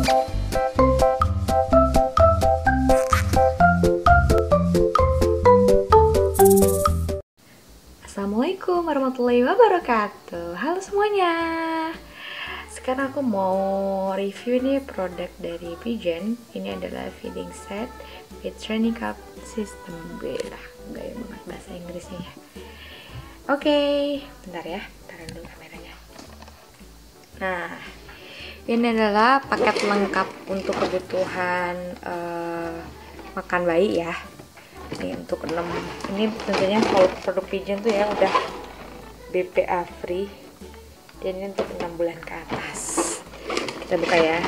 Assalamualaikum warahmatullahi wabarakatuh. Halo semuanya. Sekarang aku mau review nih produk dari Pigeon. Ini adalah feeding set with training cup system. Belah, gaya banget bahasa Inggrisnya ya. Oke, bentar ya, taruh dulu kameranya. Nah, ini adalah paket lengkap untuk kebutuhan makan bayi ya. Ini untuk 6, ini tentunya kalau produk Pigeon tuh ya udah BPA free, dan ini untuk 6 bulan ke atas. Kita buka ya.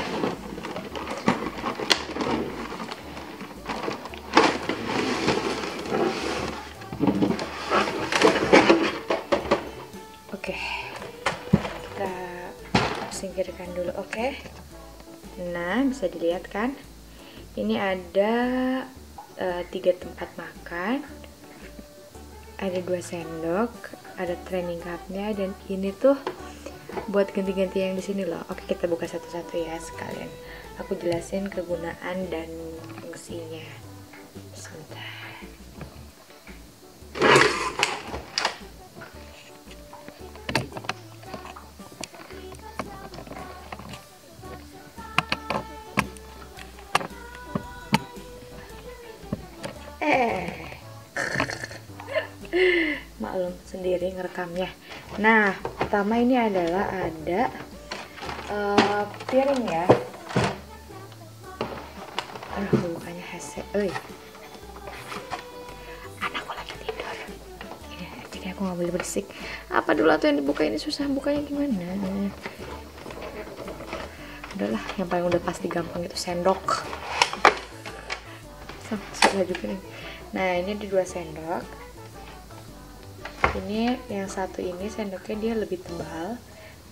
Oke, kita singkirkan dulu. Oke, nah bisa dilihat kan, ini ada 3 tempat makan, ada 2 sendok, ada training cupnya, dan ini tuh buat ganti-ganti yang di sini loh. Oke, kita buka satu-satu ya sekalian. Aku jelasin kegunaan dan fungsinya. Sebentar. Maklum sendiri ngerekamnya. Nah, pertama ini adalah ada piring ya. Aduh, bukannya headset. Anakku lagi tidur. Jadi aku nggak boleh berisik. Apa dulu tuh yang dibuka, ini susah bukanya gimana? Udahlah, yang paling udah pasti gampang itu sendok. Susah juga nih. Nah, ini ada 2 sendok. Ini yang satu ini sendoknya dia lebih tebal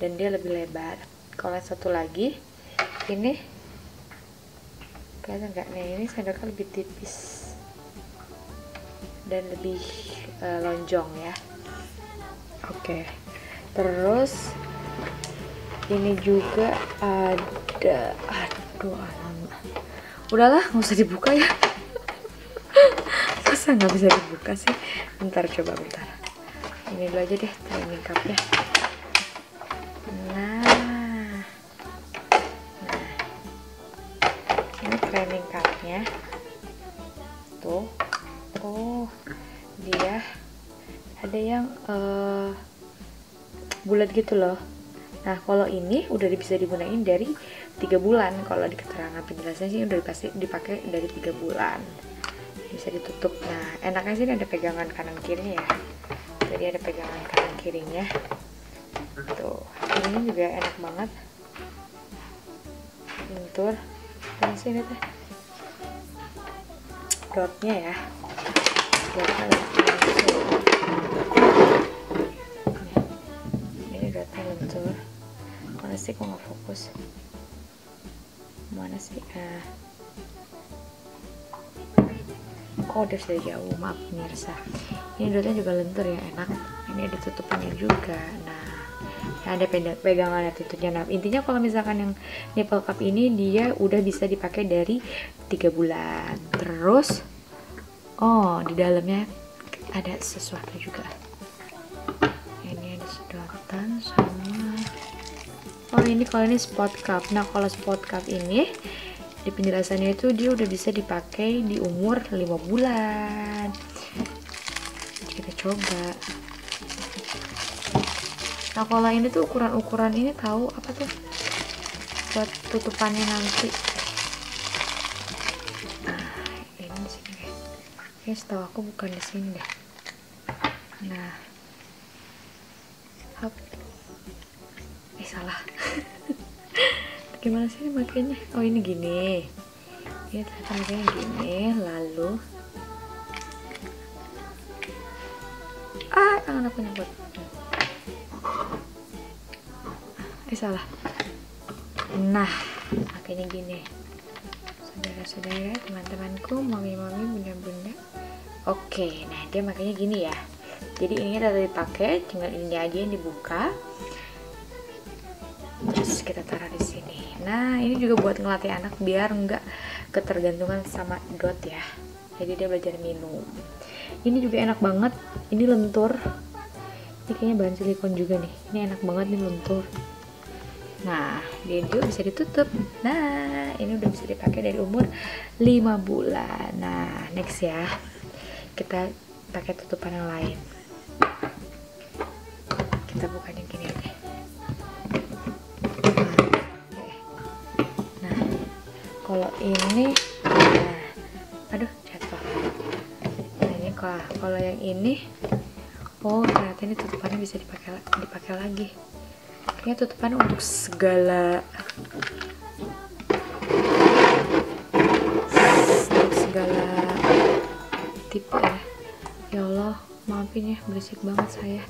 dan dia lebih lebar. Kalau yang satu lagi ini kelihatan nggak? Nah, ini sendoknya lebih tipis dan lebih lonjong ya. Oke, terus ini juga ada, aduh alamak, udahlah nggak usah dibuka ya. Masa nggak bisa dibuka sih? Bentar, coba bentar. Ini dulu aja deh training cupnya. Nah, ini training cupnya tuh. Oh, dia ada yang bulat gitu loh. Nah, kalau ini udah bisa digunain dari 3 bulan. Kalau di keterangan penjelasannya sih udah pasti dipakai dari 3 bulan. Bisa ditutup. Nah, enaknya sih ada pegangan kanan kirinya ya. Jadi ada pegangan kanan kirinya. Tuh, ini juga enak banget. Lentur. Dan sini tuh dotnya ya. Dotnya lentur. Ini dotnya lentur. Mana sih kok nggak fokus? Mana sih? Oh, udah sudah jauh, maaf pemirsa. Ini dotnya juga lentur ya, enak. Ini ada tutupannya juga. Nah, ada pegangannya, tutupnya. Nah, intinya kalau misalkan yang nipple cup ini dia udah bisa dipakai dari 3 bulan. Terus, oh di dalamnya ada sesuatu juga. Ini ada sedotan sama. Oh, ini kalau ini spot cup. Nah, kalau spot cup ini di penjelasannya itu dia udah bisa dipakai di umur 5 bulan. Kita coba. Nah, kalau ini tuh ukuran ini tahu apa tuh buat tutupannya nanti. Nah, ini di sini guys. Kayaknya setahu aku bukan di sini deh. Nah, hop. Salah. Gimana sih makanya? Oh, ini gini. Ini makanya gini, lalu tangan aku nyebut. Salah. Nah, makanya gini. Saudara-saudara, teman-temanku, mami-mami, bunda-bunda. Oke, nah dia makanya gini ya. Jadi ini udah dipakai, tinggal ini aja yang dibuka. Terus kita taruh di sini. Nah ini juga buat ngelatih anak biar nggak ketergantungan sama dot ya, jadi dia belajar minum. Ini juga enak banget, ini lentur, ini kayaknya bahan silikon juga nih, ini enak banget nih lentur. Nah dia juga bisa ditutup. Nah ini udah bisa dipakai dari umur 5 bulan. Nah next ya, kita pakai tutupan yang lain. Kita buka yang gini aja. Nah kalau ini, nah, aduh jatuh. Nah ini kalau yang ini, oh ternyata ini tutupannya bisa dipakai lagi. Kayaknya tutupan untuk segala tipe ya. Ya Allah, maafin ya, berisik banget saya.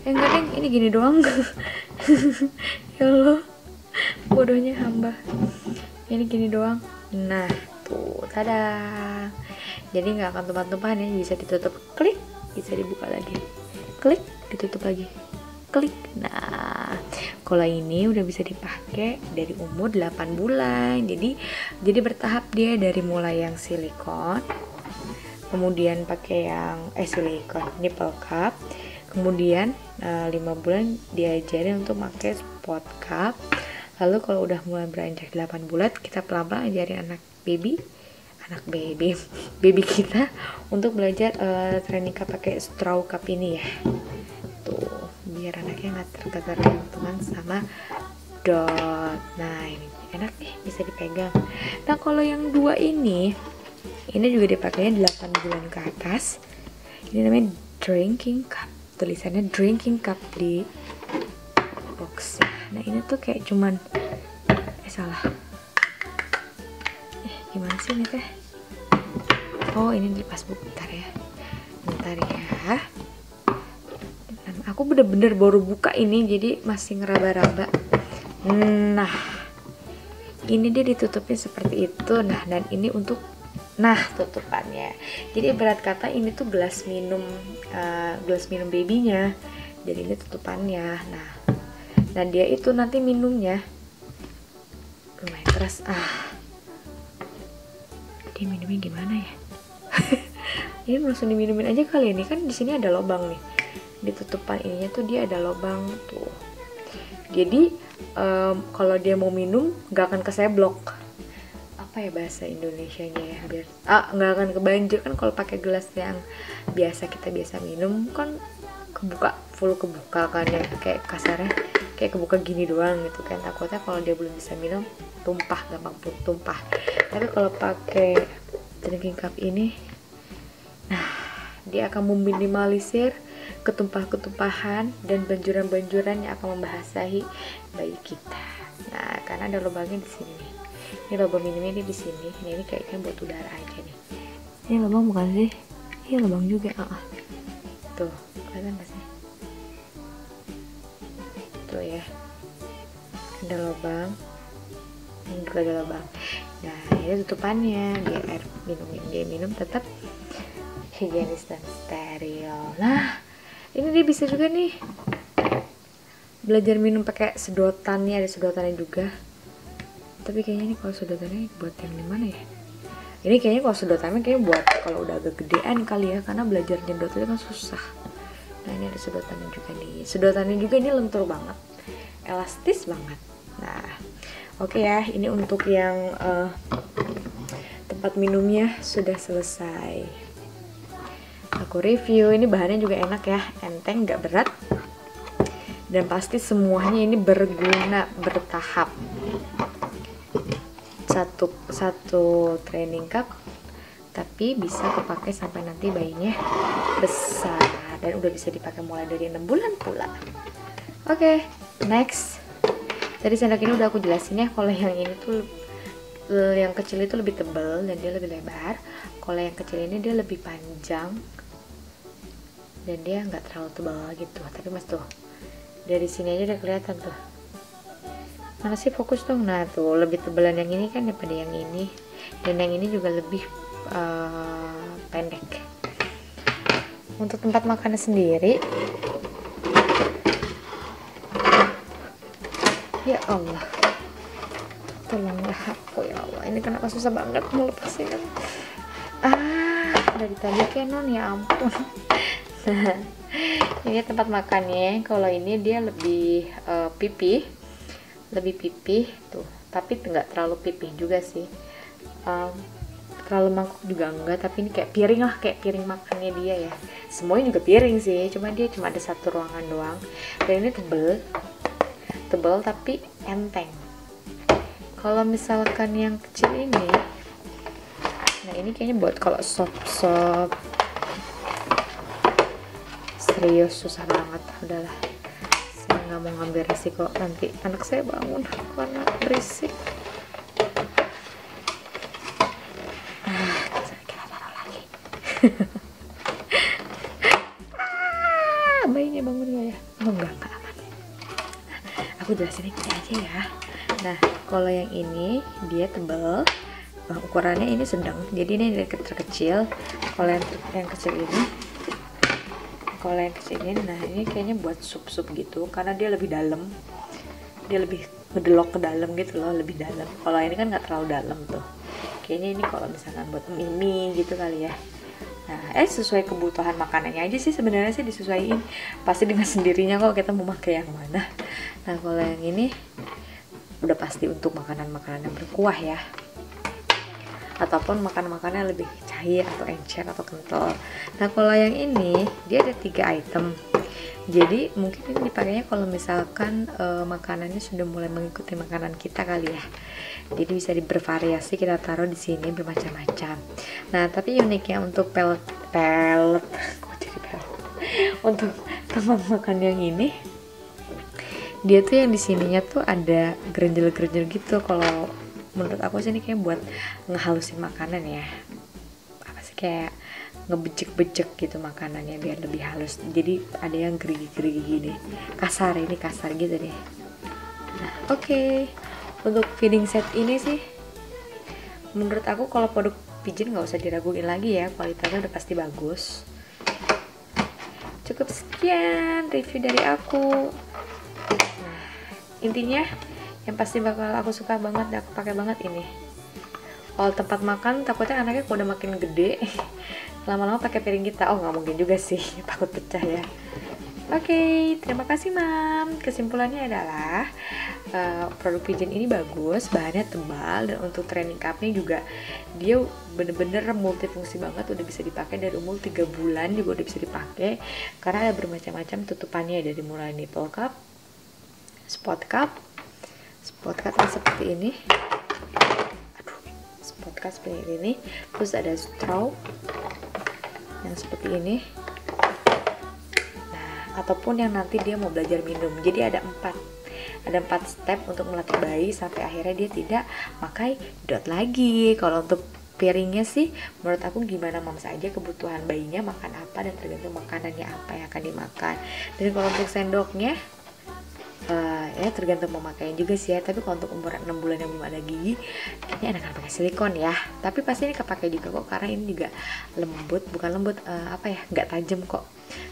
Enggak deng, ini gini doang. Ya Allah, bodohnya hamba. Ini gini doang. Nah, tuh, tada. Jadi nggak akan tumpah-tumpahan ya, bisa ditutup, klik, bisa dibuka lagi, klik, ditutup lagi, klik. Nah, kalau ini udah bisa dipakai dari umur 8 bulan. Jadi bertahap dia, dari mulai yang silikon, kemudian pakai yang silikon nipple cup, kemudian 5 bulan diajarin untuk pakai spot cup. Lalu kalau udah mulai beranjak 8 bulan, kita pelan-pelan ajarin anak baby kita untuk belajar training cup pakai straw cup ini ya. Tuh, biar anaknya nggak tergantungan sama dot. Nah ini enak nih, bisa dipegang. Nah kalau yang dua ini juga dipakainya 8 bulan ke atas. Ini namanya drinking cup, tulisannya drinking cup di box. Nah ini tuh kayak cuman salah. Gimana sih ini teh? Oh ini di passbook, bentar ya. Dan aku bener-bener baru buka ini, jadi masih ngeraba-raba. Nah ini dia ditutupin seperti itu. Nah dan ini untuk tutupannya. Jadi berat kata ini tuh gelas minum babynya. Jadi ini tutupannya. Nah, dan dia itu nanti minumnya lumayan keras. Dia minumnya gimana ya? Ini langsung diminumin aja kali ini, kan di sini ada lubang nih. Di tutupan ininya tuh dia ada lubang tuh. Jadi kalau dia mau minum nggak akan keseblok. Apa ya bahasa Indonesianya ya, biar nggak akan kebanjir. Kan kalau pakai gelas yang kita biasa minum kan full kebuka kan ya, kayak kasarnya kayak kebuka gini doang gitu kan. Takutnya kalau dia belum bisa minum gampang tumpah. Tapi kalau pakai drinking cup ini, nah dia akan meminimalisir ketumpahan dan banjuran yang akan membasahi bayi kita. Nah karena ada lubangnya di sini nih. Ini lubang minumnya di sini. Ini kayaknya buat udara aja nih. Ini lubang bukan sih? Iya lubang juga. Tuh, kelihatan gak sih? Tuh ya. Ada lubang. Ini juga ada lubang. Nah, ini tutupannya. Biar dia minum tetap higienis dan steril. Nah, ini dia bisa juga nih belajar minum pakai sedotannya. Ada sedotannya juga. Tapi kayaknya ini kalau sedotannya buat yang dimana ya? Ini kayaknya kalau sedotannya buat kalau udah agak gedean kali ya, karena belajar nyedot itu kan susah. Nah ini ada sedotannya juga nih. Sedotannya juga ini lentur banget, elastis banget. Nah oke ya, ini untuk yang tempat minumnya sudah selesai. Aku review, ini bahannya juga enak ya, enteng, gak berat. Dan pasti semuanya ini berguna bertahap. Satu training cup tapi bisa kepakai sampai nanti bayinya besar, dan udah bisa dipakai mulai dari 6 bulan pula. Oke, next. Tadi sendok ini udah aku jelasin ya. Kalau yang ini tuh, yang kecil itu lebih tebal dan dia lebih lebar. Kalau yang kecil ini dia lebih panjang dan dia nggak terlalu tebal gitu. Tapi mas tuh, dari sini aja udah kelihatan tuh. Mana sih, fokus dong. Nah tuh lebih tebalan yang ini kan daripada yang ini, dan yang ini juga lebih pendek. Untuk tempat makannya sendiri, ya Allah, tolonglah aku ya Allah, ini kenapa susah banget melepasnya. Dari tadi Canon, ya ampun. Nah, ini tempat makannya. Kalau ini dia lebih pipih, tuh, tapi nggak terlalu pipih juga sih, terlalu mangkuk juga enggak, tapi ini kayak piring lah, kayak piring makannya dia ya. Semuanya juga piring sih, cuma dia cuma ada satu ruangan doang. Dan ini tebel tapi enteng. Kalau misalkan yang kecil ini, nah ini kayaknya buat kalau sop serius susah banget. Udahlah, saya nggak mau ngambil risiko nanti anak saya bangun karena berisik. Kita taruh lagi. Bayinya bangun nggak ya? Oh enggak aman. Aku jelasin ini aja ya. Nah, kalau yang ini dia tebal, ukurannya ini sedang, jadi ini dari terkecil. Kalau yang kecil ini, nah ini kayaknya buat sup gitu, karena dia lebih dalam, dia lebih ngedelok ke dalam gitu loh, lebih dalam. Kalau ini kan nggak terlalu dalam tuh, kayaknya ini kalau misalkan buat mie gitu kali ya. Nah, sesuai kebutuhan makanannya aja sih sebenarnya sih disesuaiin, pasti dengan sendirinya kok kita mau pakai yang mana. Nah, kalau yang ini udah pasti untuk makanan-makanan yang berkuah ya, ataupun makanan-makanan lebih cair atau encer atau kental. Nah, kalau yang ini dia ada 3 item, jadi mungkin ini dipakainya kalau misalkan makanannya sudah mulai mengikuti makanan kita kali ya, jadi bisa bervariasi, kita taruh di sini bermacam-macam. Nah, tapi uniknya untuk pelet untuk tempat makan yang ini, dia tuh yang di sininya tuh ada gerenjel gitu. Kalau menurut aku sih ini kayak buat ngehalusin makanan ya, apa sih, kayak ngebejek gitu makanannya biar lebih halus. Jadi ada yang gerigi gini, kasar gitu deh. Nah, oke. Untuk feeding set ini sih menurut aku kalau produk Pigeon nggak usah diraguin lagi ya, kualitasnya udah pasti bagus. Cukup sekian review dari aku. Nah, intinya yang pasti bakal aku suka banget dan aku pakai banget ini. Kalau tempat makan takutnya anaknya kalau udah makin gede lama-lama pakai piring kita, oh nggak mungkin juga sih, takut pecah ya. Oke, terima kasih Mam. Kesimpulannya adalah produk Pigeon ini bagus, bahannya tebal, dan untuk training cupnya juga dia bener-bener multifungsi banget, udah bisa dipakai dari umur 3 bulan juga udah bisa dipakai, karena ada bermacam-macam tutupannya, dari mulai nipple cup, spot cup yang seperti ini, terus ada straw yang seperti ini, ataupun yang nanti dia mau belajar minum. Jadi ada 4 step untuk melatih bayi sampai akhirnya dia tidak pakai dot lagi. Kalau untuk piringnya sih menurut aku gimana moms aja, kebutuhan bayinya makan apa dan tergantung makanannya apa yang akan dimakan. Dan kalau untuk sendoknya ya tergantung memakainya juga sih ya. Tapi kalau untuk umur 6 bulan yang belum ada gigi, kayaknya enakan pakai silikon ya. Tapi pasti ini kepakai juga kok, karena ini juga lembut, nggak tajam kok,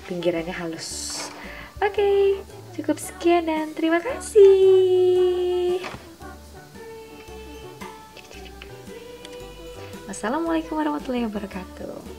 pinggirannya halus. Oke, cukup sekian dan terima kasih. Wassalamualaikum warahmatullahi wabarakatuh.